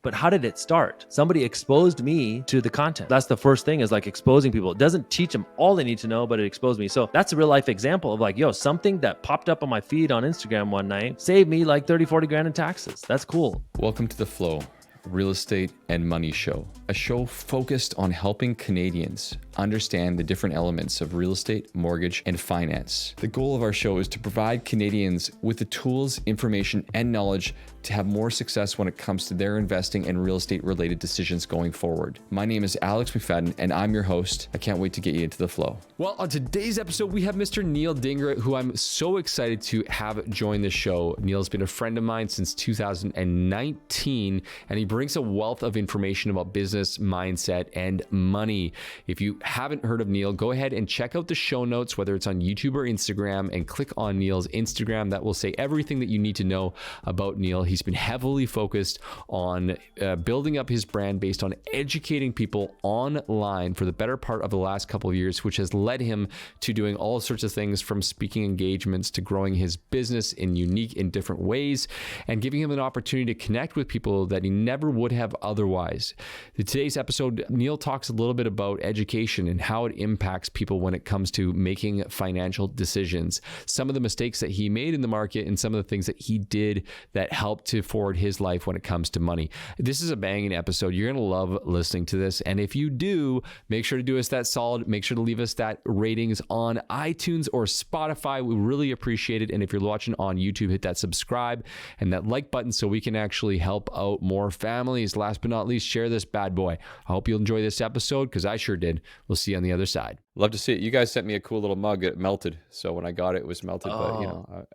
But how did it start? Somebody exposed me to the content. That's the first thing, is like exposing people. It doesn't teach them all they need to know, but it exposed me. So that's a real life example of like, yo, something that popped up on my feed on Instagram one night saved me like 30, 40 grand in taxes. That's cool. Welcome to The Flow, Real Estate and Money Show, a show focused on helping Canadians understand the different elements of real estate, mortgage, and finance. The goal of our show is to provide Canadians with the tools, information, and knowledge to have more success when it comes to their investing and real estate related decisions going forward. My name is Alex McFadyen, and I'm your host. I can't wait to get you into the flow. Well, on today's episode, we have Mr. Neel Dhingra, who I'm so excited to have join the show. Neel's been a friend of mine since 2019, and he brings a wealth of information about business, mindset, and money. If you haven't heard of Neel, go ahead and check out the show notes, whether it's on YouTube or Instagram, and click on Neel's Instagram. That will say everything that you need to know about Neel. He's been heavily focused on building up his brand based on educating people online for the better part of the last couple of years, which has led him to doing all sorts of things, from speaking engagements to growing his business in unique and different ways, and giving him an opportunity to connect with people that he never would have otherwise. In today's episode, Neel talks a little bit about education and how it impacts people when it comes to making financial decisions, some of the mistakes that he made in the market, and some of the things that he did that helped to forward his life when it comes to money. This is a banging episode. You're going to love listening to this. And if you do, make sure to do us that solid. Make sure to leave us that ratings on iTunes or Spotify. We really appreciate it. And if you're watching on YouTube, hit that subscribe and that like button so we can actually help out more families. Last but not least, share this bad boy. I hope you'll enjoy this episode, because I sure did. We'll see you on the other side. Love to see it. You guys sent me a cool little mug. It melted. So when I got it, it was melted. But, you know,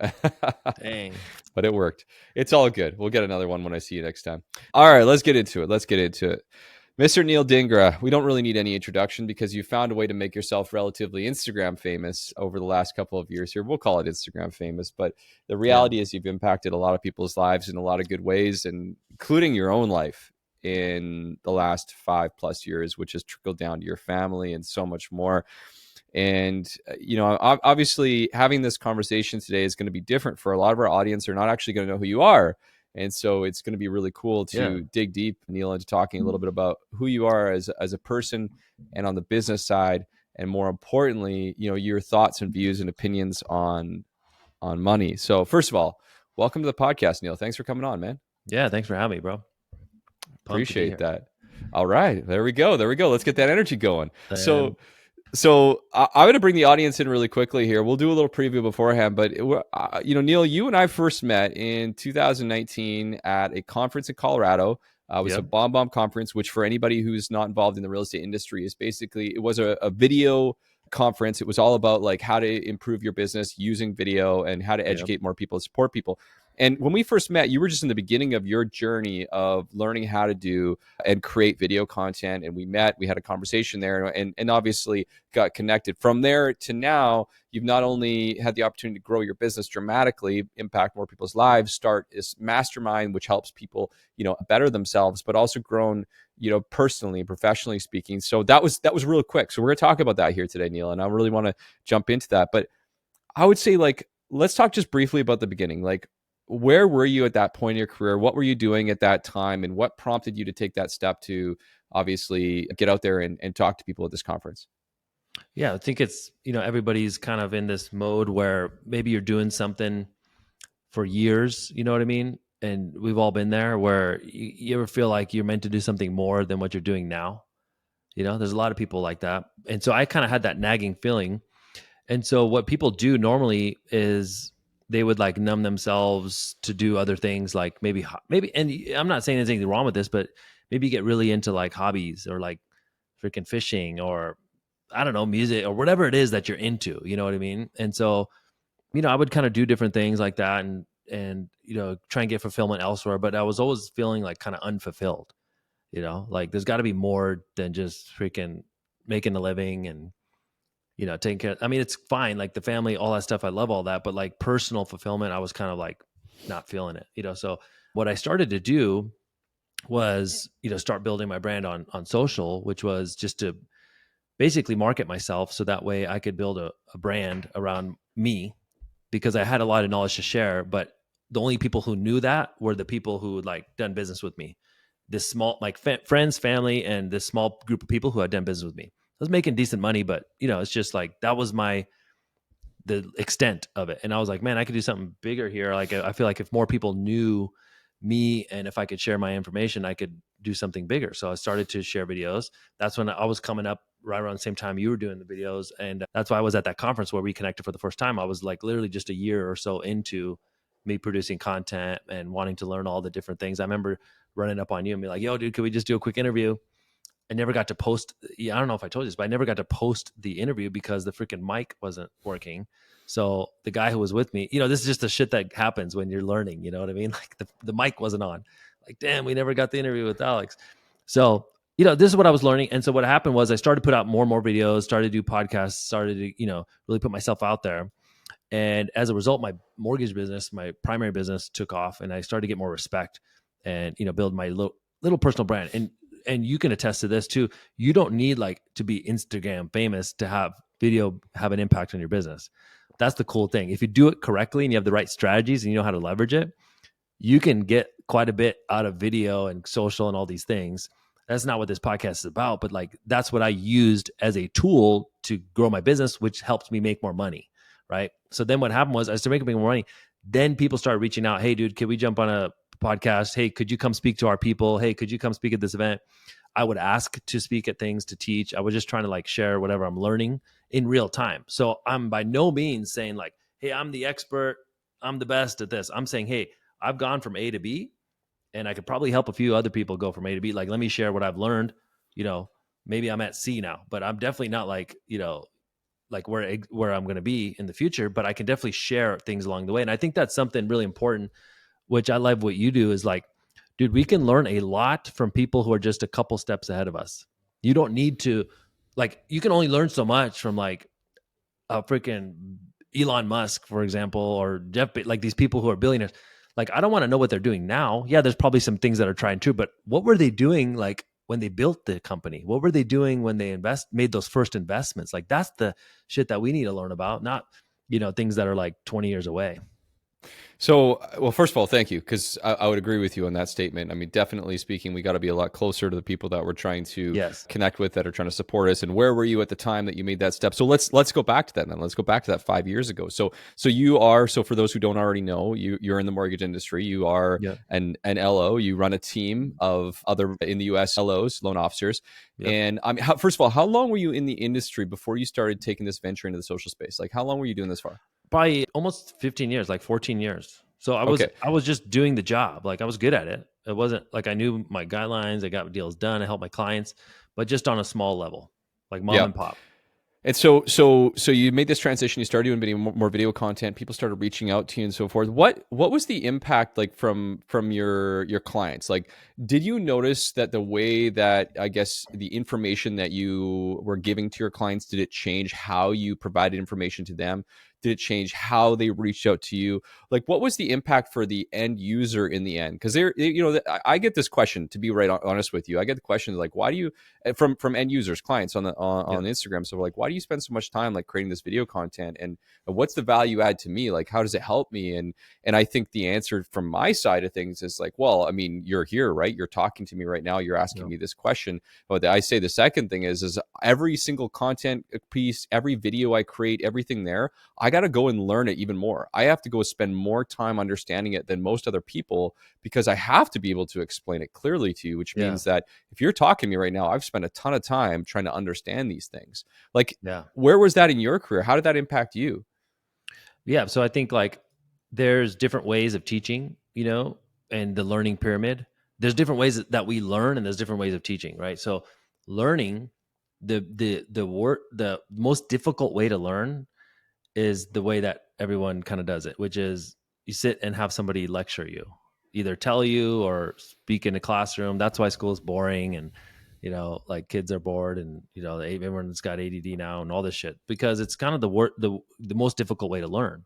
Dang. But it worked. It's all good. We'll get another one when I see you next time. All right, let's get into it. Mr. Neel Dhingra, we don't really need any introduction because you found a way to make yourself relatively Instagram famous over the last couple of years here. We'll call it Instagram famous, but the reality is you've impacted a lot of people's lives in a lot of good ways, and including your own life in the last 5+ years, which has trickled down to your family and so much more. And, you know, obviously having this conversation today is going to be different for a lot of our audience. They're not actually going to know who you are. And so it's going to be really cool to dig deep, Neel, into talking a little bit about who you are as a person and on the business side. And more importantly, you know, your thoughts and views and opinions on money. So first of all, welcome to the podcast, Neel. Thanks for coming on, man. Yeah, thanks for having me, bro. Appreciate that. All right, there we go. Let's get that energy going. So I'm going to bring the audience in really quickly here. We'll do a little preview beforehand, but you know, Neel, you and I first met in 2019 at a conference in Colorado. It was a Bomb conference, which for anybody who's not involved in the real estate industry is basically, it was a video conference. It was all about like how to improve your business using video and how to educate more people, support people. And when we first met, you were just in the beginning of your journey of learning how to do and create video content. And we met, we had a conversation there, and obviously got connected. From there to now, you've not only had the opportunity to grow your business dramatically, impact more people's lives, start this mastermind, which helps people, you know, better themselves, but also grown, you know, personally and professionally speaking. So that was real quick. So we're going to talk about that here today, Neel, and I really want to jump into that. But I would say, like, let's talk just briefly about the beginning. Like, where were you at that point in your career? What were you doing at that time? And what prompted you to take that step to obviously get out there and talk to people at this conference? Yeah, I think it's, you know, everybody's kind of in this mode where maybe you're doing something for years, you know what I mean? And we've all been there, where you ever feel like you're meant to do something more than what you're doing now. You know, there's a lot of people like that. And so I kind of had that nagging feeling. And so what people do normally is they would like numb themselves to do other things, like maybe, and I'm not saying there's anything wrong with this, but maybe get really into like hobbies or like freaking fishing or I don't know, music or whatever it is that you're into, you know what I mean? And so, you know, I would kind of do different things like that and, you know, try and get fulfillment elsewhere, but I was always feeling like kind of unfulfilled, you know, like there's got to be more than just freaking making a living and, you know, taking care. I mean, it's fine. Like the family, all that stuff. I love all that. But like personal fulfillment, I was kind of like not feeling it, you know? So what I started to do was, you know, start building my brand on social, which was just to basically market myself. So that way I could build a brand around me, because I had a lot of knowledge to share, but the only people who knew that were the people who like done business with me. this small, like friends, family, and this small group of people who had done business with me. I was making decent money, but it's just like that was the extent of it. And I was like, man, I could do something bigger here. Like, I feel like if more people knew me and if I could share my information, I could do something bigger. So I started to share videos. That's when I was coming up right around the same time you were doing the videos. And that's why I was at that conference where we connected for the first time. I was like literally just a year or so into me producing content and wanting to learn all the different things. I remember running up on you and be like, yo, dude, could we just do a quick interview? I never got to post. Yeah, I don't know if I told you this, but I never got to post the interview because the freaking mic wasn't working. So the guy who was with me, this is just the shit that happens when you're learning. You know what I mean? Like the mic wasn't on. Like, damn, we never got the interview with Alex. So, this is what I was learning. And so what happened was I started to put out more and more videos, started to do podcasts, started to, really put myself out there. And as a result, my mortgage business, my primary business, took off, and I started to get more respect and build my little personal brand. And you can attest to this too. You don't need like to be Instagram famous to have video have an impact on your business. That's the cool thing. If you do it correctly and you have the right strategies and you know how to leverage it, you can get quite a bit out of video and social and all these things. That's not what this podcast is about, but like that's what I used as a tool to grow my business, which helped me make more money. Right. So then what happened was I started making more money. Then people started reaching out. Hey, dude, can we jump on a podcast? Hey, could you come speak to our people? Hey, could you come speak at this event? I would ask to speak at things, to teach. I was just trying to like share whatever I'm learning in real time. So I'm by no means saying like, hey, I'm the expert, I'm the best at this. I'm saying, hey, I've gone from A to B, and I could probably help a few other people go from A to B. Like, let me share what I've learned. Maybe I'm at C now, but I'm definitely not like, like where I'm going to be in the future, but I can definitely share things along the way. And I think that's something really important, which I love what you do is like, dude, we can learn a lot from people who are just a couple steps ahead of us. You don't need to, like, you can only learn so much from like a freaking Elon Musk, for example, or Jeff, like these people who are billionaires. Like, I don't want to know what they're doing now. Yeah, there's probably some things that are tried and true, but what were they doing like when they built the company? What were they doing when they made those first investments? Like, that's the shit that we need to learn about, not, things that are like 20 years away. So, well, first of all, thank you, because I would agree with you on that statement. I mean, definitely speaking, we got to be a lot closer to the people that we're trying to Yes. connect with, that are trying to support us. And where were you at the time that you made that step? So let's go back to that then. Let's go back to that 5 years ago. So for those who don't already know, you're in the mortgage industry. You are Yeah. an LO. You run a team of other in the U.S. LOs, loan officers. Yep. And I mean, first of all, how long were you in the industry before you started taking this venture into the social space? Like, how long were you doing this for? Probably almost 15 years, like 14 years. So Okay. I was just doing the job. Like, I was good at it. It wasn't like I knew my guidelines, I got deals done, I helped my clients, but just on a small level, like mom Yeah. and pop. And so you made this transition. You started doing more video content. People started reaching out to you and so forth. What was the impact like from your clients? Like, did you notice that the way that, I guess, the information that you were giving to your clients, did it change how you provided information to them? Did it change how they reached out to you? Like, what was the impact for the end user in the end? Because I get this question, to be right honest with you. I get the question like, why do you, from end users, clients on Yeah. Instagram. So like, why do you spend so much time like creating this video content, and what's the value add to me? Like, how does it help me? And I think the answer from my side of things is like, well, I mean, you're here, right? You're talking to me right now. You're asking Yeah. me this question. But I say the second thing is every single content piece, every video I create, everything there, I got to go and learn it even more. I have to go spend more time understanding it than most other people, because I have to be able to explain it clearly to you, which Yeah. means that if you're talking to me right now, I've spent a ton of time trying to understand these things. Like, Yeah. where was that in your career? How did that impact you? Yeah. So I think like there's different ways of teaching, and the learning pyramid. There's different ways that we learn, and there's different ways of teaching, right? So learning, the most difficult way to learn is the way that everyone kind of does it, which is you sit and have somebody lecture you, either tell you or speak in a classroom. That's why school is boring, and like kids are bored, and everyone's got ADD now and all this shit, because it's kind of the most difficult way to learn.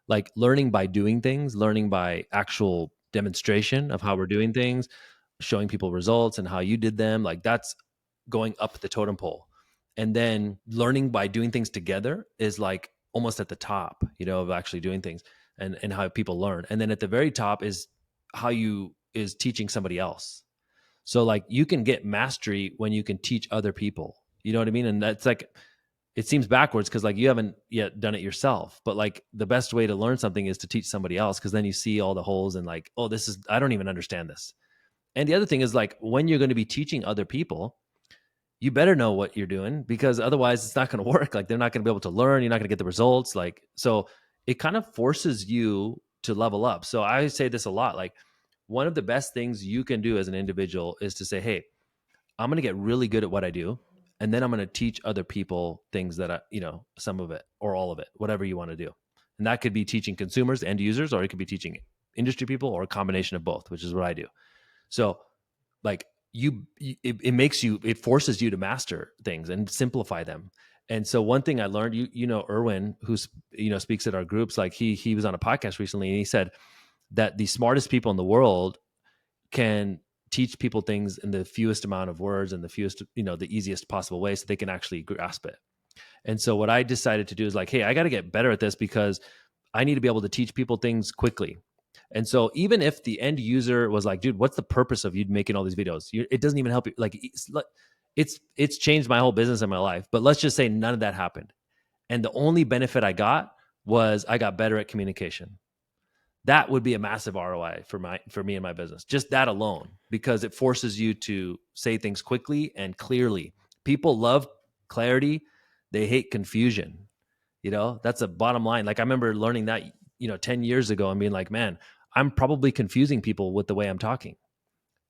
Like, learning by doing things, learning by actual demonstration of how we're doing things, showing people results and how you did them, like that's going up the totem pole. And then learning by doing things together is like almost at the top, of actually doing things, and how people learn. And then at the very top is how you is teaching somebody else. So like you can get mastery when you can teach other people. You know what I mean? And that's like, it seems backwards because like you haven't yet done it yourself, but like the best way to learn something is to teach somebody else, because then you see all the holes and like, oh, this is, I don't even understand this. And the other thing is like when you're going to be teaching other people, you better know what you're doing, because otherwise it's not going to work. Like they're not going to be able to learn. You're not going to get the results. Like, so it kind of forces you to level up. So I say this a lot. Like one of the best things you can do as an individual is to say, hey, I'm going to get really good at what I do. And then I'm going to teach other people things that some of it or all of it, whatever you want to do. And that could be teaching consumers, end users, or it could be teaching industry people, or a combination of both, which is what I do. So like it makes you, it forces you to master things and simplify them. And so one thing I learned, Erwin, who's speaks at our groups, like he was on a podcast recently, and he said that the smartest people in the world can teach people things in the fewest amount of words and the fewest, the easiest possible way, so they can actually grasp it. And so what I decided to do is like, hey, I got to get better at this, because I need to be able to teach people things quickly. And so even if the end user was like, dude, what's the purpose of you making all these videos? It doesn't even help you. Like it's changed my whole business and my life. But let's just say none of that happened. And the only benefit I got was I got better at communication. That would be a massive ROI for me and my business. Just that alone, because it forces you to say things quickly and clearly. People love clarity. They hate confusion. That's a bottom line. Like I remember learning that, 10 years ago, and being like, man, I'm probably confusing people with the way I'm talking.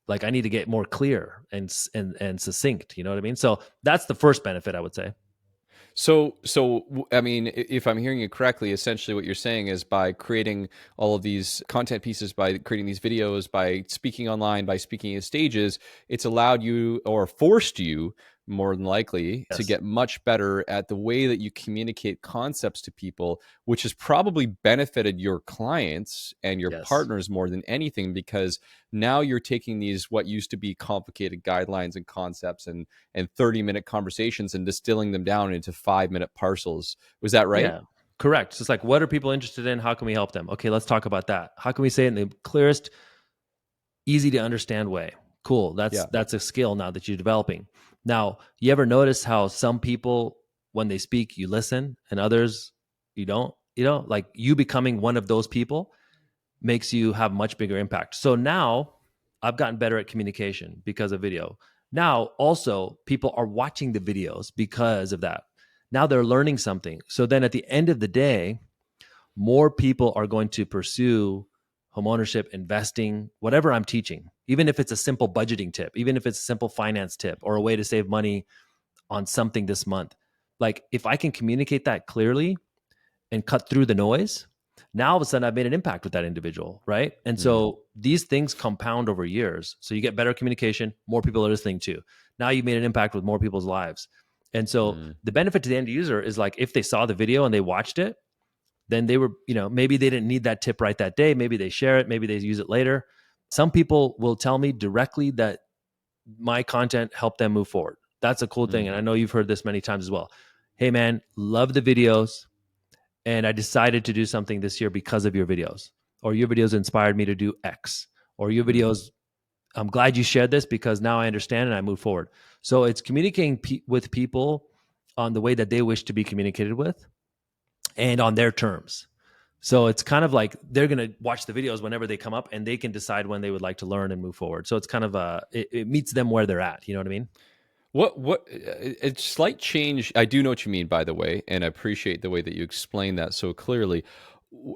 Like I need to get more clear and succinct. You know what I mean? So that's the first benefit, I would say. I mean, if I'm hearing you correctly, essentially what you're saying is by creating all of these content pieces, by creating these videos, by speaking online, by speaking at stages, it's allowed you, or forced you more than likely, to Yes. get much better at the way that you communicate concepts to people, which has probably benefited your clients and your Yes. partners more than anything, because now you're taking these what used to be complicated guidelines and concepts and 30-minute conversations and distilling them down into 5-minute parcels. Was that right? Yeah. Correct. So it's like, what are people interested in? How can we help them? Okay, let's talk about that. How can we say it in the clearest, easy to understand way? Cool. That's Yeah. that's a skill now that you're developing. Now, you ever notice how some people, when they speak, you listen, and others you don't? Like you becoming one of those people makes you have much bigger impact. So now I've gotten better at communication because of video. Now also people are watching the videos because of that. Now they're learning something. So then at the end of the day, more people are going to pursue home ownership, investing, whatever I'm teaching, even if it's a simple budgeting tip, even if it's a simple finance tip or a way to save money on something this month. Like if I can communicate that clearly and cut through the noise, now all of a sudden I've made an impact with that individual, right? And Mm, so these things compound over years. So you get better communication, more people are listening to. Now you've made an impact with more people's lives. And so mm, the benefit to the end user is like if they saw the video and they watched it, then they were, maybe they didn't need that tip right that day. Maybe they share it, maybe they use it later. Some people will tell me directly that my content helped them move forward. That's a cool thing. mm, And I know you've heard this many times as well. Hey man, love the videos, and I decided to do something this year because of your videos, or your videos inspired me to do X, or your mm. videos, I'm glad you shared this because now I understand and I move forward. So it's communicating with people on the way that they wish to be communicated with and on their terms. So it's kind of like they're going to watch the videos whenever they come up, and they can decide when they would like to learn and move forward. So it's kind of it meets them where they're at. You know what I mean? What a slight change. I do know what you mean, by the way, and I appreciate the way that you explain that so clearly.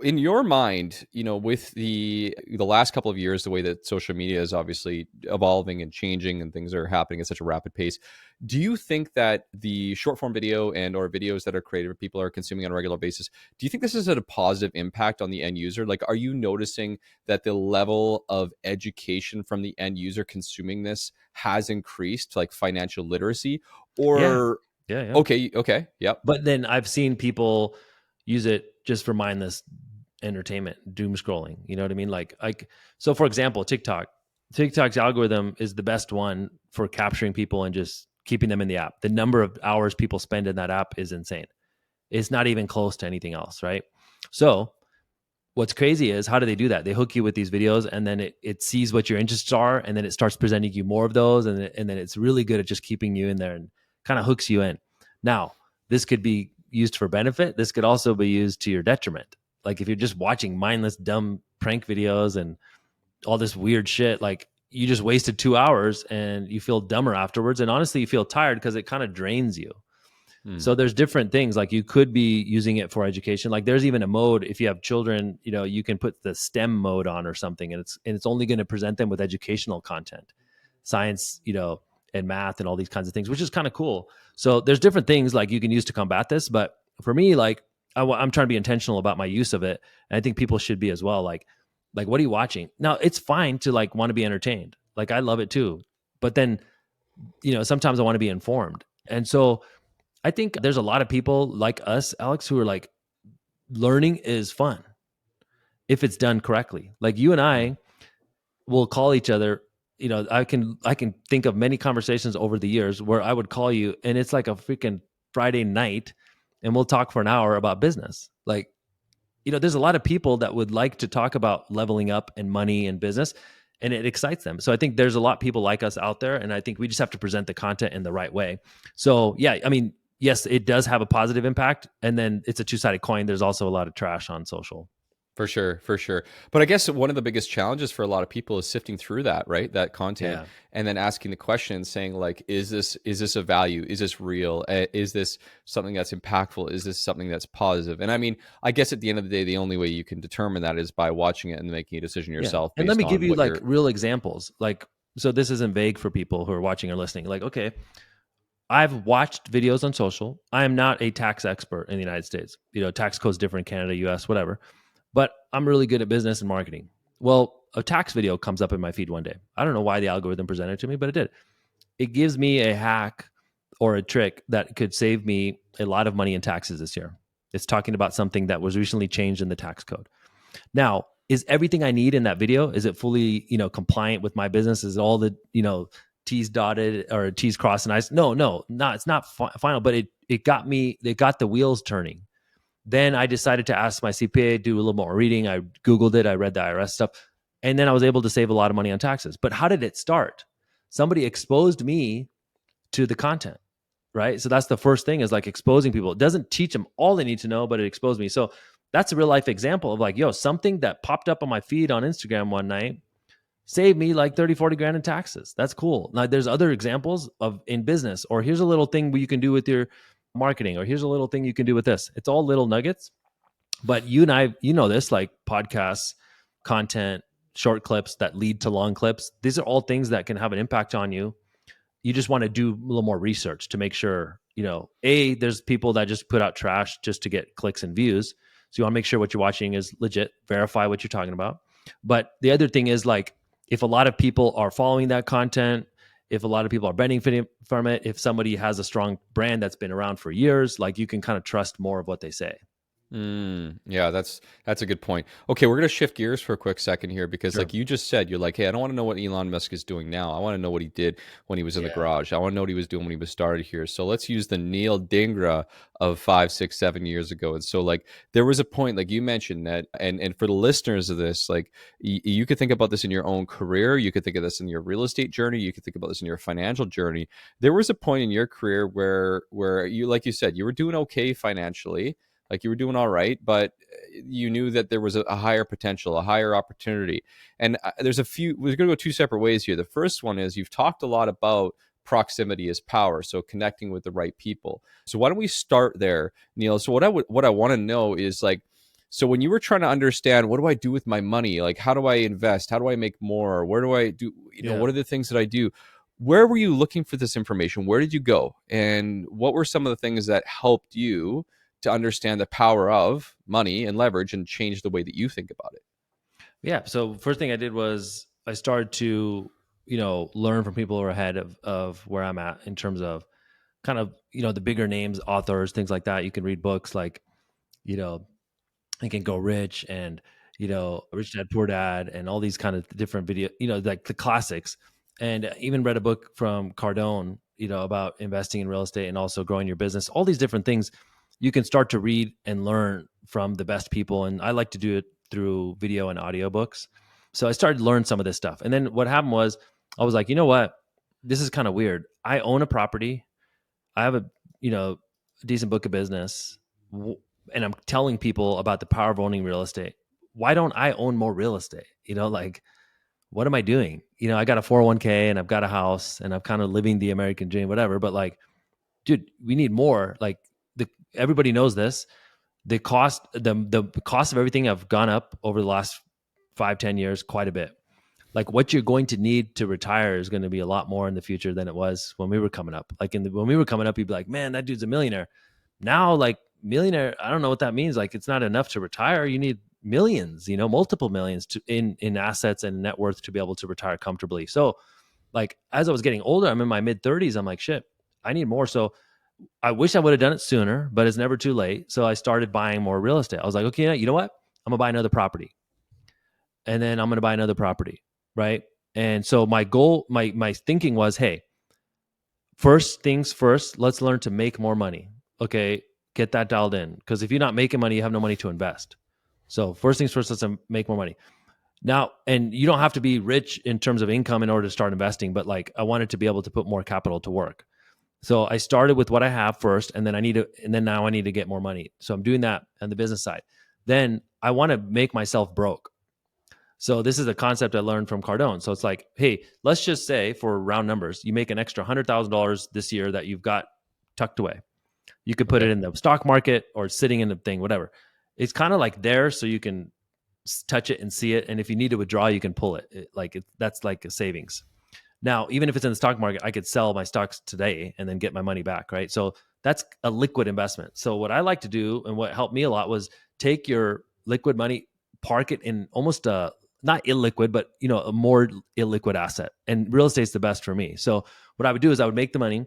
In your mind, with the last couple of years, the way that social media is obviously evolving and changing, and things are happening at such a rapid pace, do you think that the short form video and or videos that are created, people are consuming on a regular basis, do you think this has had a positive impact on the end user? Like, are you noticing that the level of education from the end user consuming this has increased, like financial literacy? Yeah, Or yeah, yeah. okay, yep. But then I've seen people use it just for mindless entertainment, doom scrolling. You know what I mean? Like so for example, TikTok's algorithm is the best one for capturing people and just keeping them in the app. The number of hours people spend in that app is insane. It's not even close to anything else, right? So what's crazy is, how do they do that? They hook you with these videos, and then it sees what your interests are, and then it starts presenting you more of those, and then it's really good at just keeping you in there and kind of hooks you in. Now, this could be used for benefit. This could also be used to your detriment. Like if you're just watching mindless, dumb prank videos and all this weird shit, like you just wasted 2 hours and you feel dumber afterwards. And honestly, you feel tired because it kind of drains you. Hmm. So there's different things, like you could be using it for education. Like there's even a mode, if you have children, you can put the STEM mode on or something, and it's only going to present them with educational content, science, and math and all these kinds of things, which is kind of cool. So there's different things like you can use to combat this. But for me, like I'm trying to be intentional about my use of it, and I think people should be as well. Like what are you watching? Now it's fine to like want to be entertained. Like I love it too, but then sometimes I want to be informed, and so I think there's a lot of people like us, Alex, who are like, learning is fun if it's done correctly. Like you and Hmm. I will call each other. I can think of many conversations over the years where I would call you and it's like a freaking Friday night and we'll talk for an hour about business. Like, there's a lot of people that would like to talk about leveling up and money and business, and it excites them. So I think there's a lot of people like us out there, and I think we just have to present the content in the right way. So yeah, I mean, yes, it does have a positive impact, and then it's a two-sided coin. There's also a lot of trash on social. For sure, for sure. But I guess one of the biggest challenges for a lot of people is sifting through that, right? That content, Yeah. and then asking the question, saying like, is this a value? Is this real? Is this something that's impactful? Is this something that's positive? And I mean, I guess at the end of the day, the only way you can determine that is by watching it and making a decision Yeah. yourself And let based me give on you what like you're. real examples. Like, so this isn't vague for people who are watching or listening. Like, okay, I've watched videos on social. I am not a tax expert in the United States. Tax code's different in Canada, US, whatever. But I'm really good at business and marketing. Well, a tax video comes up in my feed one day. I don't know why the algorithm presented it to me, but it did. It gives me a hack or a trick that could save me a lot of money in taxes this year. It's talking about something that was recently changed in the tax code. Now, is everything I need in that video, is it fully, compliant with my business? Is all the, T's dotted or T's crossed and I's? No, no, not, it's not final, but it got the wheels turning. Then I decided to ask my CPA, do a little more reading. I Googled it. I read the IRS stuff. And then I was able to save a lot of money on taxes. But how did it start? Somebody exposed me to the content, right? So that's the first thing, is like exposing people. It doesn't teach them all they need to know, but it exposed me. So that's a real life example of like, yo, something that popped up on my feed on Instagram one night saved me like 30, 40 grand in taxes. That's cool. Now there's other examples of in business, or here's a little thing you can do with your marketing, or here's a little thing you can do with this. It's all little nuggets. But you and I, this, like podcasts, content, short clips that lead to long clips. These are all things that can have an impact on you. You just want to do a little more research to make sure, there's people that just put out trash just to get clicks and views. So you want to make sure what you're watching is legit, verify what you're talking about. But the other thing is, like, if a lot of people are following that content, if a lot of people are benefiting from it, if somebody has a strong brand that's been around for years, like, you can kind of trust more of what they say. Yeah, that's a good point. Okay, we're gonna shift gears for a quick second here because, Sure. like you just said, you're like, hey, I don't want to know what Elon Musk is doing now. I want to know what he did when he was in the Yeah. garage. I want to know what he was doing when he was started here. So let's use the Neel Dhingra of 5, 6, 7 years ago. And so, like, there was a point, like you mentioned that, and for the listeners of this, like, you could think about this in your own career. You could think of this in your real estate journey. You could think about this in your financial journey. There was a point in your career where you, like you said, you were doing okay financially, like you were doing all right, but you knew that there was a higher potential, a higher opportunity. And there's a few, we're going to go two separate ways here. The first one is, you've talked a lot about proximity is power, so connecting with the right people. So why don't we start there, Neel? So what I want to know is, like, so when you were trying to understand, what do I do with my money? Like, how do I invest? How do I make more? Where do I do, Yeah. what are the things that I do? Where were you looking for this information? Where did you go? And what were some of the things that helped you to understand the power of money and leverage and change the way that you think about it? Yeah. So first thing I did was I started to, learn from people who are ahead of where I'm at in terms of kind of, the bigger names, authors, things like that. You can read books like, you know, Think and Go Rich and, Rich Dad Poor Dad and all these kind of different video, like the classics. And even read a book from Cardone, about investing in real estate and also growing your business, all these different things you can start to read and learn from the best people. And I like to do it through video and audiobooks. So I started to learn some of this stuff. And then what happened was I was like, you know what? This is kind of weird. I own a property. I have a, you know, decent book of business, and I'm telling people about the power of owning real estate. Why don't I own more real estate? You know, like, what am I doing? You know, I got a 401k and I've got a house and I'm kind of living the American dream, whatever. But like, dude, we need more. Like, everybody knows this. The cost of everything have gone up over the last 5-10 years quite a bit. Like, what you're going to need to retire is going to be a lot more in the future than it was when we were coming up. Like, when we were coming up, you'd be like, man, that dude's a millionaire. Now, like, millionaire, I don't know what that means. Like, it's not enough to retire. You need millions, you know, multiple millions in assets and net worth to be able to retire comfortably. So, like, as I was getting older, I'm in my mid 30s. I'm like, shit, I need more. So I wish I would have done it sooner, but it's never too late. So I started buying more real estate. I was like, okay, you know what? I'm gonna buy another property, and then I'm gonna buy another property, right? And so my goal, my thinking was, hey, first things first, let's learn to make more money. Okay, get that dialed in, because if you're not making money, you have no money to invest. So first things first, let's make more money. Now, and you don't have to be rich in terms of income in order to start investing, but like, I wanted to be able to put more capital to work. So I started with what I have first, and then now I need to get more money. So I'm doing that on the business side. Then I want to make myself broke. So this is a concept I learned from Cardone. So it's like, hey, let's just say, for round numbers, you make an extra $100,000 this year that you've got tucked away. You could put it in the stock market or sitting in the thing, whatever. It's kind of like there, so you can touch it and see it. And if you need to withdraw, you can pull it. That's like a savings. Now, even if it's in the stock market, I could sell my stocks today and then get my money back, right? So that's a liquid investment. So what I like to do, and what helped me a lot, was take your liquid money, park it in almost a, not illiquid, but, you know, a more illiquid asset. And real estate's the best for me. So what I would do is I would make the money,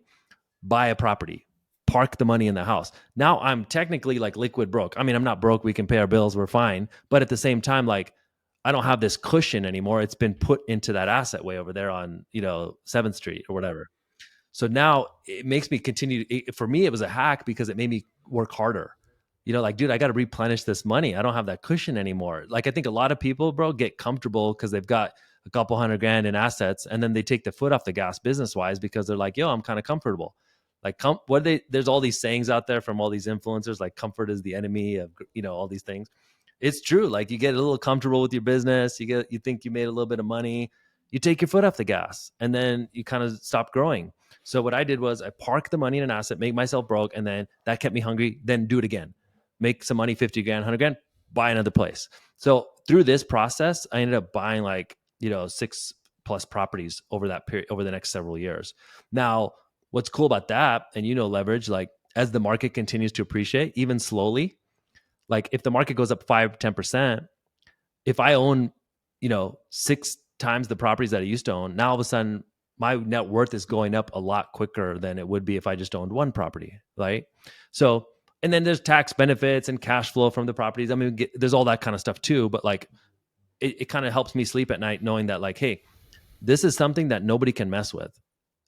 buy a property, park the money in the house. Now I'm technically like liquid broke. I mean, I'm not broke. We can pay our bills. We're fine. But at the same time, like, I don't have this cushion anymore. It's been put into that asset way over there on, you know, 7th Street or whatever. So now it makes me continue. For me, it was a hack because it made me work harder. You know, like, dude, I got to replenish this money. I don't have that cushion anymore. Like, I think a lot of people, bro, get comfortable because they've got a couple $100,000 in assets, and then they take the foot off the gas business wise because they're like, yo, I'm kind of comfortable. Like, there's all these sayings out there from all these influencers, like, comfort is the enemy of, you know, all these things. It's true. Like, you get a little comfortable with your business. You think you made a little bit of money. You take your foot off the gas, and then you kind of stop growing. So what I did was I parked the money in an asset, make myself broke, and then that kept me hungry. Then do it again, make some money, 50 grand, 100 grand, buy another place. So through this process, I ended up buying, like, you know, 6+ properties over that period, over the next several years. Now, what's cool about that, and, you know, leverage, like, as the market continues to appreciate, even slowly, like, if the market goes up 5-10%, if I own, you know, 6 times the properties that I used to own, now all of a sudden my net worth is going up a lot quicker than it would be if I just owned one property, right? So, and then there's tax benefits and cash flow from the properties. I mean, there's all that kind of stuff too, but like, it kind of helps me sleep at night knowing that, like, hey, this is something that nobody can mess with.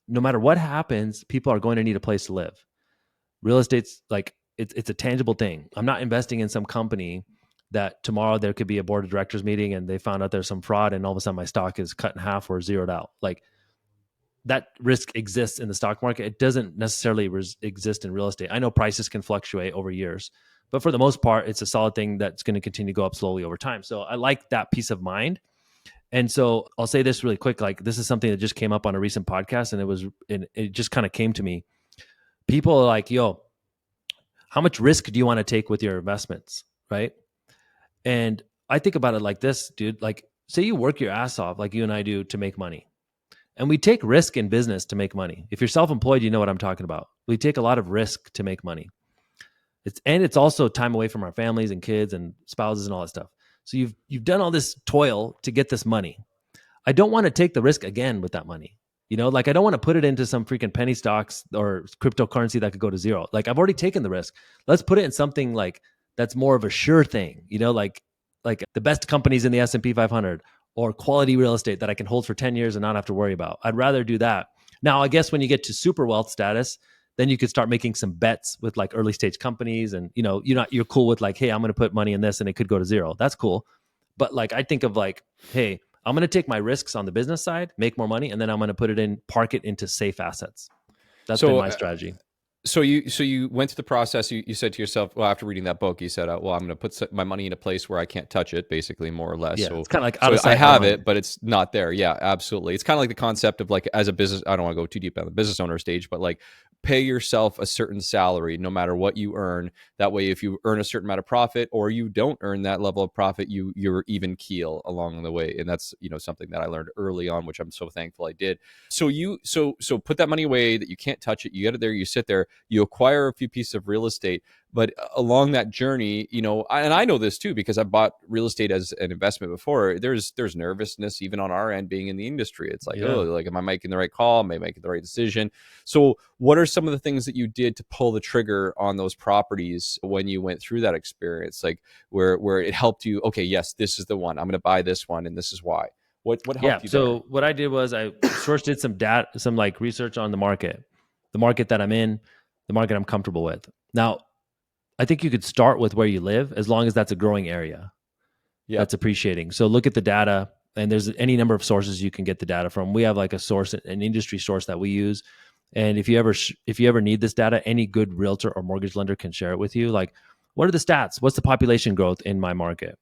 No matter what happens, people are going to need a place to live. Real estate's like, it's a tangible thing. I'm not investing in some company that tomorrow there could be a board of directors meeting and they found out there's some fraud and all of a sudden my stock is cut in half or zeroed out. Like, that risk exists in the stock market. It doesn't necessarily exist in real estate. I know prices can fluctuate over years, but for the most part, it's a solid thing that's going to continue to go up slowly over time. So I like that peace of mind. And so I'll say this really quick. Like, this is something that just came up on a recent podcast, and it just kind of came to me. People are like, yo, how much risk do you want to take with your investments? Right. And I think about it like this, dude. Like, say you work your ass off like you and I do to make money. And we take risk in business to make money. If you're self-employed, you know what I'm talking about. We take a lot of risk to make money. It's also time away from our families and kids and spouses and all that stuff. So you've done all this toil to get this money. I don't want to take the risk again with that money. You know, like, I don't want to put it into some freaking penny stocks or cryptocurrency that could go to zero. Like, I've already taken the risk. Let's put it in something like that's more of a sure thing, you know, like the best companies in the S&P 500 or quality real estate that I can hold for 10 years and not have to worry about. I'd rather do that. Now, I guess when you get to super wealth status, then you could start making some bets with like early stage companies, and, you know, you're cool with like, hey, I'm going to put money in this and it could go to zero. That's cool. But like I think of like, hey, I'm going to take my risks on the business side, make more money, and then I'm going to put it in, park it into safe assets. That's been So my strategy. so you went through the process. You said to yourself, well, after reading that book, you said, well, I'm going to put my money in a place where I can't touch it, basically, more or less. Yeah, So it's kind of like out so of I sight, out of have mind. it, but it's not there. Yeah, absolutely. It's kind of like the concept of like as a business. I don't want to go too deep on the business owner stage, but like pay yourself a certain salary no matter what you earn. That way, if you earn a certain amount of profit or you don't earn that level of profit, you're even keel along the way. And that's something that I learned early on, which I'm so thankful I did. So put that money away that you can't touch it. You get it there. You sit there. You acquire a few pieces of real estate. But along that journey, and I know this too because I bought real estate as an investment before. There's nervousness even on our end being in the industry. It's like, oh, Yeah. like am I making the right call? Am I making the right decision? So what are some of the things that you did to pull the trigger on those properties when you went through that experience, like where it helped you? Okay, yes, this is the one. I'm going to buy this one, and this is why. What Yeah. helped you there? So what I did was I first did some data, some like research on the market that I'm in, the market I'm comfortable with. Now, I think you could start with where you live as long as that's a growing area Yep. that's appreciating. So look at the data, and there's any number of sources you can get the data from. We have like a source, an industry source that we use. And if you ever need this data, any good realtor or mortgage lender can share it with you. Like, what are the stats? What's the population growth in my market?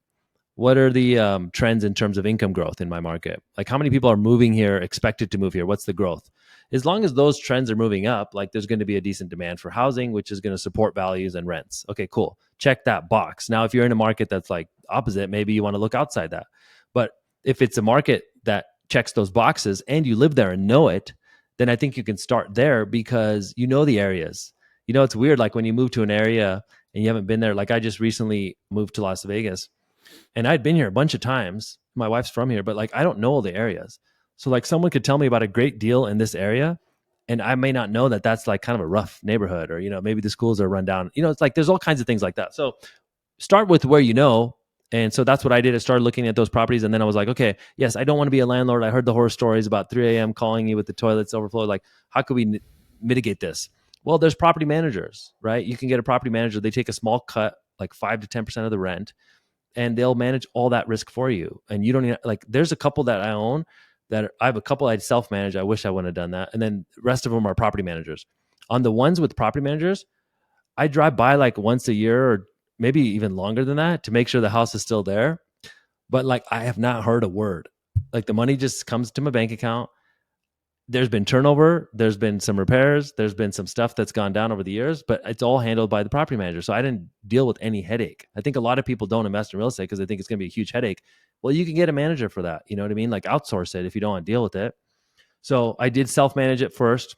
What are the trends in terms of income growth in my market? Like, how many people are moving here, expected to move here? What's the growth? As long as those trends are moving up, like there's going to be a decent demand for housing, which is going to support values and rents. Okay, cool. Check that box. Now, if you're in a market that's like opposite, maybe you want to look outside that. But if it's a market that checks those boxes and you live there and know it, then I think you can start there because you know the areas. It's weird. Like when you move to an area and you haven't been there, like I just recently moved to Las Vegas and I'd been here a bunch of times. My wife's from here, but like I don't know all the areas. So like someone could tell me about a great deal in this area, and I may not know that that's like kind of a rough neighborhood, or maybe the schools are run down. It's like there's all kinds of things like that. So start with where you know. And so that's what I did. I started looking at those properties, and then I was like, okay, yes, I don't want to be a landlord. I heard the horror stories about 3 a.m. calling you with the toilets overflowed. Like, how could we mitigate this? Well, there's property managers, right? You can get a property manager. They take a small cut, like 5 to 10% of the rent, and they'll manage all that risk for you. And you don't even, like, there's a couple that I own that I have a couple I'd self manage. I wish I wouldn't have done that. And then the rest of them are property managers. On the ones with property managers, I drive by like once a year or maybe even longer than that to make sure the house is still there. But like, I have not heard a word. Like the money just comes to my bank account. There's been turnover, there's been some repairs, there's been some stuff that's gone down over the years, but it's all handled by the property manager. So I didn't deal with any headache. I think a lot of people don't invest in real estate because they think it's going to be a huge headache. Well, you can get a manager for that. You know what I mean? Like outsource it if you don't want to deal with it. So I did self manage it first,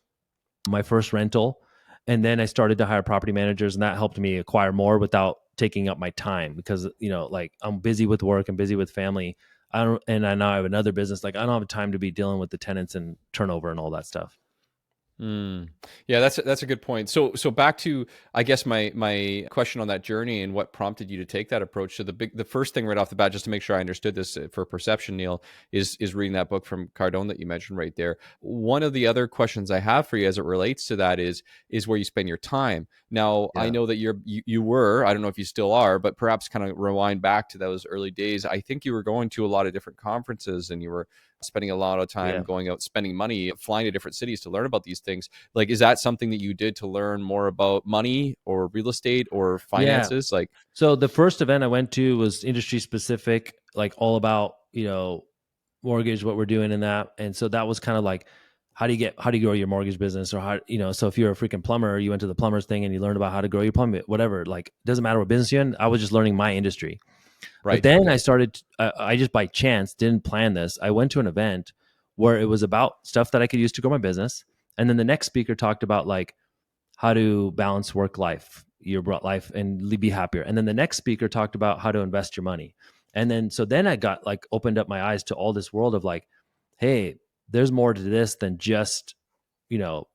my first rental. And then I started to hire property managers, and that helped me acquire more without taking up my time because, like I'm busy with work, I'm busy with family. And I now have another business. Like I don't have time to be dealing with the tenants and turnover and all that stuff. Mm. Yeah, that's a good point. So back to I guess my question on that journey and what prompted you to take that approach. So the first thing right off the bat, just to make sure I understood this for perception, Neil, is reading that book from Cardone that you mentioned right there. One of the other questions I have for you as it relates to that is where you spend your time. Now I Yeah. know that you were, I don't know if you still are, but perhaps kind of rewind back to those early days. I think you were going to a lot of different conferences and you were spending a lot of time Yeah. going out, spending money, flying to different cities to learn about these things. Like, is that something that you did to learn more about money or real estate or Yeah. finances? Like, So the first event I went to was industry specific, like all about, mortgage, what we're doing in that. And so that was kind of like, how do you grow your mortgage business, or how, so if you're a freaking plumber, you went to the plumbers thing and you learned about how to grow your plumbing, whatever, like, doesn't matter what business you're in. I was just learning my industry. But right? then Okay. I just by chance didn't plan this. I went to an event where it was about stuff that I could use to grow my business. And then the next speaker talked about like how to balance work life, your life, and be happier. And then the next speaker talked about how to invest your money. And then I got like opened up my eyes to all this world of like, hey, there's more to this than just, you know,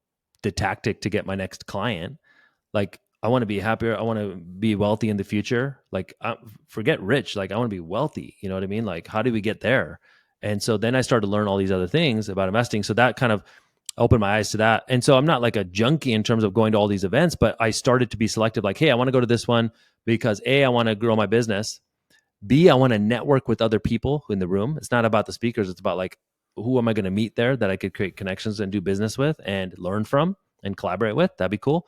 the tactic to get my next client. Like I want to be happier. I want to be wealthy in the future. Like forget rich. Like I want to be wealthy. You know what I mean? Like how do we get there? And so then I started to learn all these other things about investing. So that kind of opened my eyes to that. And so I'm not like a junkie in terms of going to all these events, but I started to be selective. Like, hey, I want to go to this one because A, I want to grow my business. B, I want to network with other people in the room. It's not about the speakers. It's about like, who am I going to meet there that I could create connections and do business with and learn from and collaborate with? That'd be cool.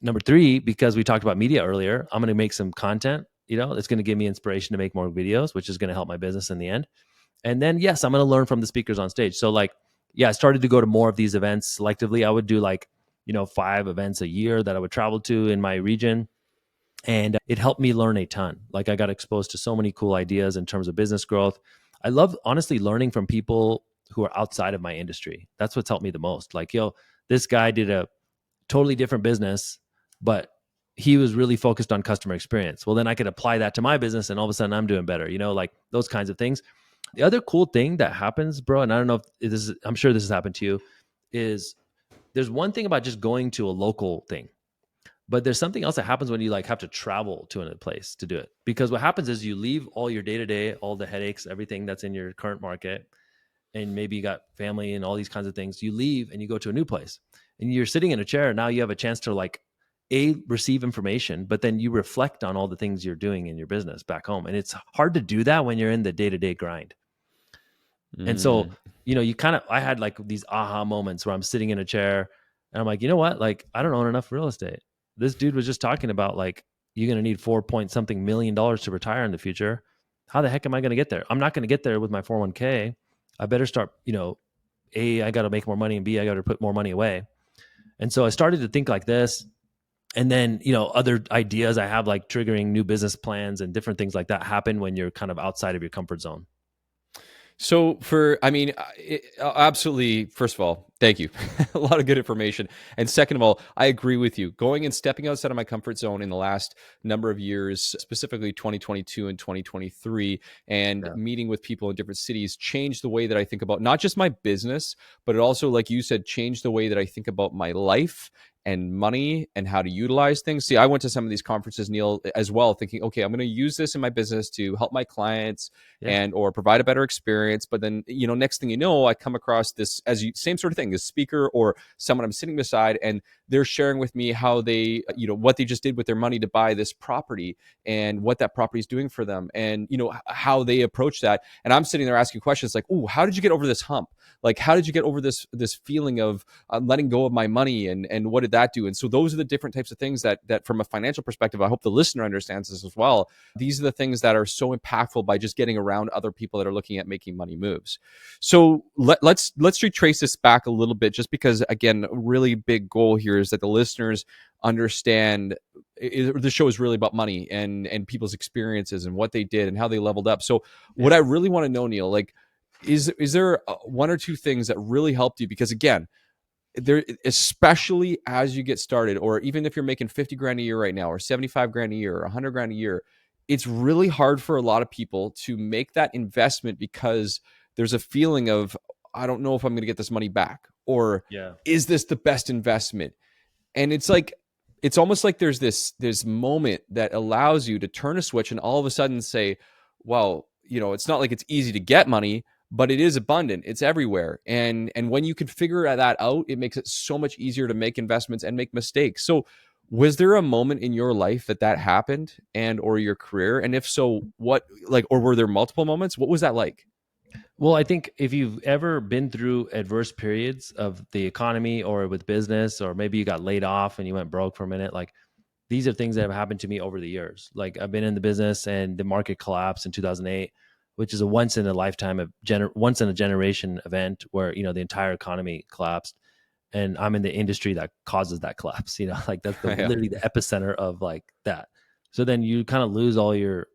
Number 3, because we talked about media earlier, I'm going to make some content, it's going to give me inspiration to make more videos, which is going to help my business in the end. And then, yes, I'm going to learn from the speakers on stage. So like, yeah, I started to go to more of these events selectively. I would do like, 5 events a year that I would travel to in my region. And it helped me learn a ton. Like I got exposed to so many cool ideas in terms of business growth. I love honestly learning from people who are outside of my industry. That's what's helped me the most. Like, this guy did a totally different business, but he was really focused on customer experience. Well, then I could apply that to my business and all of a sudden I'm doing better, like those kinds of things. The other cool thing that happens, bro, and I don't know if this is, I'm sure this has happened to you, is there's one thing about just going to a local thing, but there's something else that happens when you like have to travel to another place to do it. Because what happens is you leave all your day to day, all the headaches, everything that's in your current market, and maybe you got family and all these kinds of things. You leave and you go to a new place and you're sitting in a chair. Now you have a chance to like receive information, but then you reflect on all the things you're doing in your business back home. And it's hard to do that when you're in the day-to-day grind. And so, Mm. I had like these aha moments where I'm sitting in a chair and I'm like, you know what? Like, I don't own enough real estate. This dude was just talking about like, you're going to need 4 point something million dollars to retire in the future. How the heck am I going to get there? I'm not going to get there with my 401k. I better start, A, I got to make more money, and B, I got to put more money away. And so I started to think like this. And then, other ideas I have, like triggering new business plans and different things like that, happen when you're kind of outside of your comfort zone. So absolutely. First of all, thank you. A lot of good information. And second of all, I agree with you. Going and stepping outside of my comfort zone in the last number of years, specifically 2022 and 2023, and Yeah. meeting with people in different cities changed the way that I think about not just my business, but it also, like you said, changed the way that I think about my life and money and how to utilize things. See, I went to some of these conferences, Neel, as well, thinking, okay, I'm going to use this in my business to help my clients Yeah. and or provide a better experience. But then, next thing you know, I come across this same sort of thing, this speaker or someone I'm sitting beside, and they're sharing with me how they, what they just did with their money to buy this property and what that property is doing for them, and how they approach that. And I'm sitting there asking questions like, "Oh, how did you get over this hump? Like, how did you get over this feeling of letting go of my money, and what did that do?" And so those are the different types of things that from a financial perspective, I hope the listener understands this as well. These are the things that are so impactful by just getting around other people that are looking at making money moves. So let's retrace this back a little bit, just because again, a really big goal here is that the listeners understand the show is really about money and people's experiences and what they did and how they leveled up. So what I Yeah. really want to know, Neel, like, is there one or two things that really helped you? Because again, there, especially as you get started, or even if you're making 50 grand a year right now, or 75 grand a year, or 100 grand a year, it's really hard for a lot of people to make that investment because there's a feeling of, I don't know if I'm going to get this money back, or Yeah. is this the best investment? And it's like, it's almost like there's this moment that allows you to turn a switch and all of a sudden say, well, it's not like it's easy to get money, but it is abundant, it's everywhere. And when you can figure that out, it makes it so much easier to make investments and make mistakes. So was there a moment in your life that happened, and or your career? And if so, what, like, or were there multiple moments? What was that like? Well, I think if you've ever been through adverse periods of the economy or with business, or maybe you got laid off and you went broke for a minute, like these are things that have happened to me over the years. Like I've been in the business and the market collapsed in 2008, which is a once in a lifetime of once in a generation event where, the entire economy collapsed. And I'm in the industry that causes that collapse, like that's the Yeah. literally the epicenter of like that. So then you kind of lose all your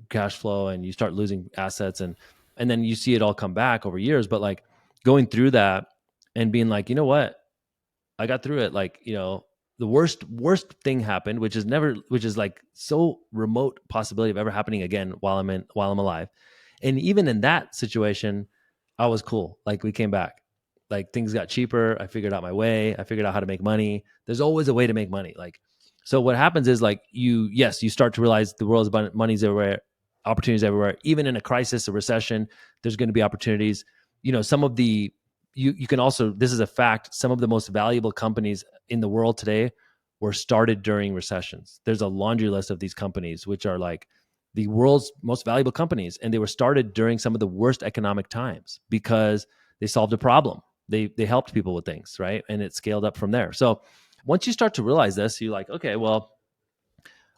cash flow and you start losing assets, and then you see it all come back over years. But like going through that and being like, you know what, I got through it. Like, the worst thing happened, which is like so remote possibility of ever happening again while I'm alive. And even in that situation, I was cool. Like we came back. Like things got cheaper. I figured out my way. I figured out how to make money. There's always a way to make money. Like, so what happens is like you start to realize the world's abundant, money's everywhere, opportunities everywhere. Even in a crisis, a recession, there's going to be opportunities. Some of the you can also, this is a fact, some of the most valuable companies in the world today were started during recessions. There's a laundry list of these companies which are like the world's most valuable companies, and they were started during some of the worst economic times because they solved a problem. They helped people with things, right? And it scaled up from there. So once you start to realize this, you're like, okay, well,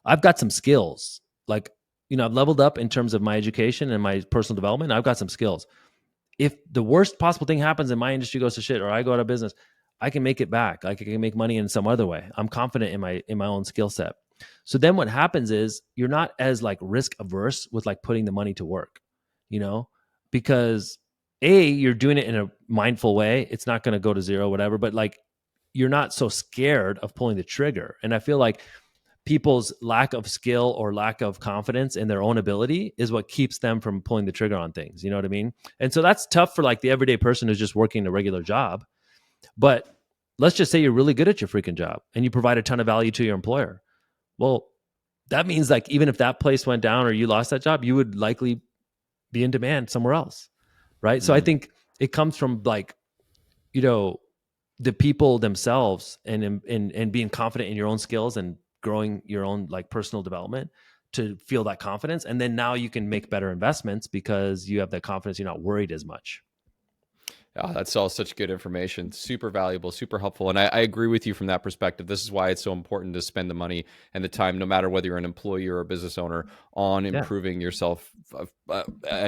I've got some skills. Like, I've leveled up in terms of my education and my personal development. I've got some skills. If the worst possible thing happens and my industry goes to shit or I go out of business, I can make it back. Like, I can make money in some other way. I'm confident in my own skill set. So then what happens is you're not as like risk averse with like putting the money to work, because you're doing it in a mindful way. It's not going to go to zero, whatever, but like you're not so scared of pulling the trigger. And I feel like people's lack of skill or lack of confidence in their own ability is what keeps them from pulling the trigger on things. You know what I mean? And so that's tough for like the everyday person who's just working a regular job. But let's just say you're really good at your freaking job and you provide a ton of value to your employer. Well, that means like even if that place went down or you lost that job, you would likely be in demand somewhere else. Right. So I think it comes from like, the people themselves and being confident in your own skills and growing your own like personal development to feel that confidence. And then now you can make better investments because you have that confidence. You're not worried as much. Oh, that's all such good information. Super valuable, super helpful. And I agree with you from that perspective. This is why it's so important to spend the money and the time, no matter whether you're an employee or a business owner, on improving yourself,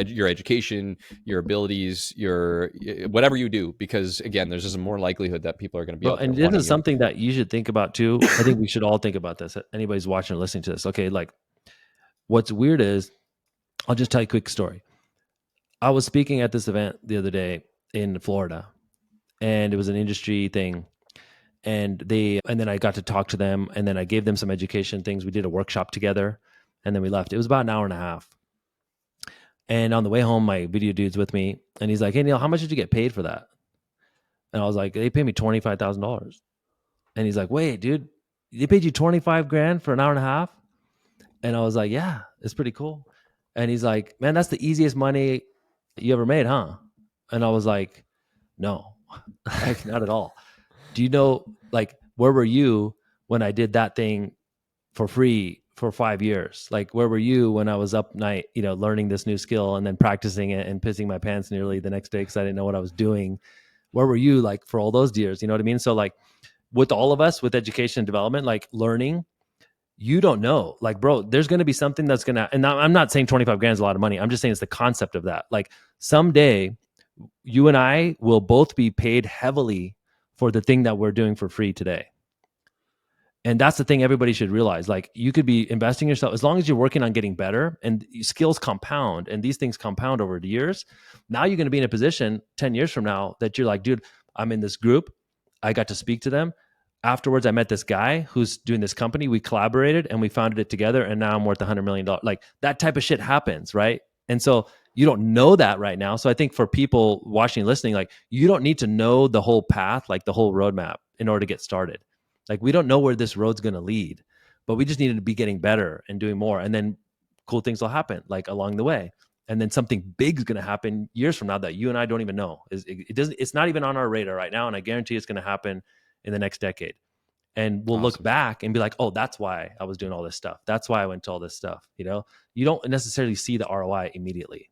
your education, your abilities, your whatever you do. Because again, there's just more likelihood that people are going to be out there. And this is something that you should think about too. I think we should all think about this. Anybody's watching or listening to this. Okay, like what's weird is, I'll just tell you a quick story. I was speaking at this event the other day in Florida, and it was an industry thing. And then I got to talk to them, and then I gave them some education things. We did a workshop together, and then we left. It was about an hour and a half. And on the way home, my video dude's with me, and he's like, "Hey Neil, how much did you get paid for that?" And I was like, "They paid me $25,000." And he's like, "Wait, dude, they paid you 25 grand for an hour and a half?" And I was like, "Yeah, it's pretty cool." And he's like, "Man, that's the easiest money you ever made, huh?" And I was like, "No, like not at all." Do you know, like, where were you when I did that thing for free for 5 years? Like, where were you when I was up night, learning this new skill and then practicing it and pissing my pants nearly the next day because I didn't know what I was doing? Where were you like for all those years? You know what I mean? So like with all of us with education and development, like learning, you don't know, like, bro, there's going to be something that's going to, and I'm not saying 25 grand is a lot of money. I'm just saying it's the concept of that. Like someday you and I will both be paid heavily for the thing that we're doing for free today. And that's the thing everybody should realize. Like you could be investing yourself as long as you're working on getting better, and skills compound and these things compound over the years. Now you're going to be in a position 10 years from now that you're like, dude, I'm in this group. I got to speak to them. Afterwards, I met this guy who's doing this company. We collaborated and we founded it together. And now I'm worth $100 million. Like that type of shit happens, right? And so you don't know that right now. So I think for people watching and listening, like you don't need to know the whole path, like the whole roadmap in order to get started. Like we don't know where this road's going to lead, but we just needed to be getting better and doing more. And then cool things will happen like along the way. And then something big is going to happen years from now that you and I don't even know. It's not even on our radar right now. And I guarantee it's going to happen in the next decade. And we'll look back and be like, oh, that's why I was doing all this stuff. That's why I went to all this stuff. You don't necessarily see the ROI immediately.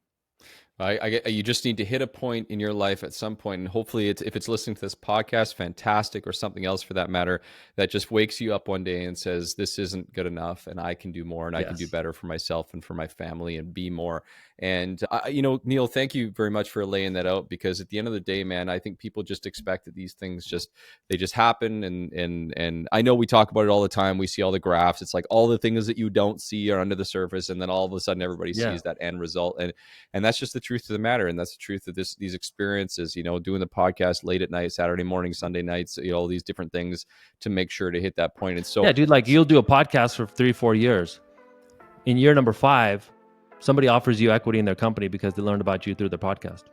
You just need to hit a point in your life at some point, and hopefully if it's listening to this podcast, fantastic, or something else for that matter, that just wakes you up one day and says, this isn't good enough and I can do more and I can do better for myself and for my family and be more. And, Neil, thank you very much for laying that out, because at the end of the day, man, I think people just expect that these things they just happen. And I know we talk about it all the time. We see all the graphs. It's like all the things that you don't see are under the surface. And then all of a sudden everybody sees that end result. And that's just the truth of the matter. And that's the truth of these experiences, doing the podcast late at night, Saturday morning, Sunday nights, all these different things to make sure to hit that point. And so, yeah, dude, like you'll do a podcast for 3-4 years. In year number 5, somebody offers you equity in their company because they learned about you through their podcast.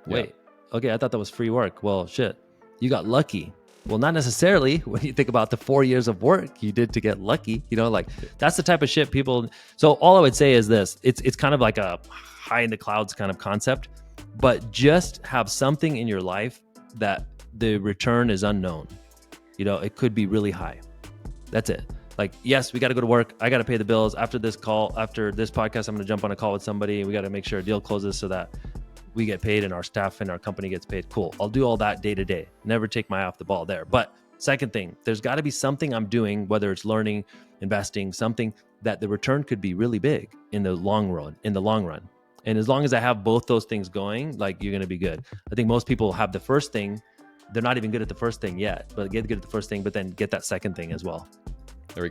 Wait, okay, I thought that was free work. Well, shit, you got lucky. Well, not necessarily when you think about the 4 years of work you did to get lucky. Like that's the type of shit people. So all I would say is this: it's kind of like a high in the clouds kind of concept, but just have something in your life that the return is unknown. It could be really high. That's it. Like, yes, we got to go to work. I got to pay the bills. After this podcast, I'm going to jump on a call with somebody, and we got to make sure a deal closes so that we get paid and our staff and our company gets paid. Cool. I'll do all that day to day. Never take my eye off the ball there. But second thing, there's got to be something I'm doing, whether it's learning, investing, something that the return could be really big in the long run. And as long as I have both those things going, like, you're going to be good. I think most people have the first thing. They're not even good at the first thing yet, but get good at the first thing, but then get that second thing as well. There we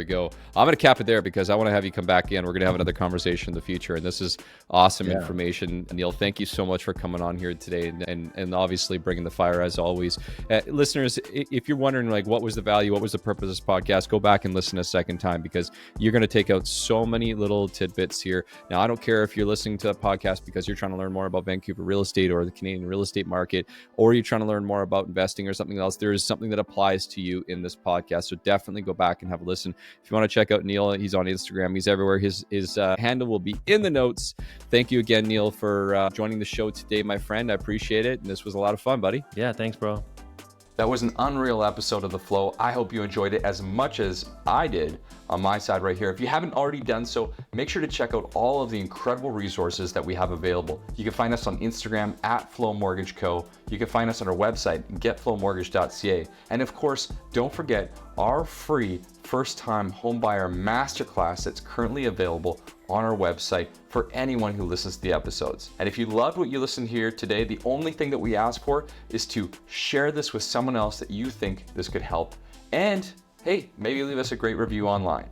go. I'm going to cap it there because I want to have you come back in. We're going to have another conversation in the future. And this is awesome information. Neel, thank you so much for coming on here today and obviously bringing the fire as always. Listeners, if you're wondering, like, what was the value, what was the purpose of this podcast, go back and listen a second time because you're going to take out so many little tidbits here. Now, I don't care if you're listening to the podcast because you're trying to learn more about Vancouver real estate or the Canadian real estate market, or you're trying to learn more about investing or something else. There is something that applies to you in this podcast. So definitely go back and have a listen. If you want to check out Neel, he's on Instagram. He's everywhere. His handle will be in the notes. Thank you again, Neel, for joining the show today, my friend. I appreciate it. And this was a lot of fun, buddy. Yeah, thanks, bro. That was an unreal episode of The Flow. I hope you enjoyed it as much as I did on my side right here. If you haven't already done so, make sure to check out all of the incredible resources that we have available. You can find us on Instagram at Flow Mortgage Co. You can find us on our website, getflowmortgage.ca. And of course, don't forget our free first-time homebuyer masterclass that's currently available on our website for anyone who listens to the episodes. And if you loved what you listened here today, the only thing that we ask for is to share this with someone else that you think this could help. And hey, maybe leave us a great review online.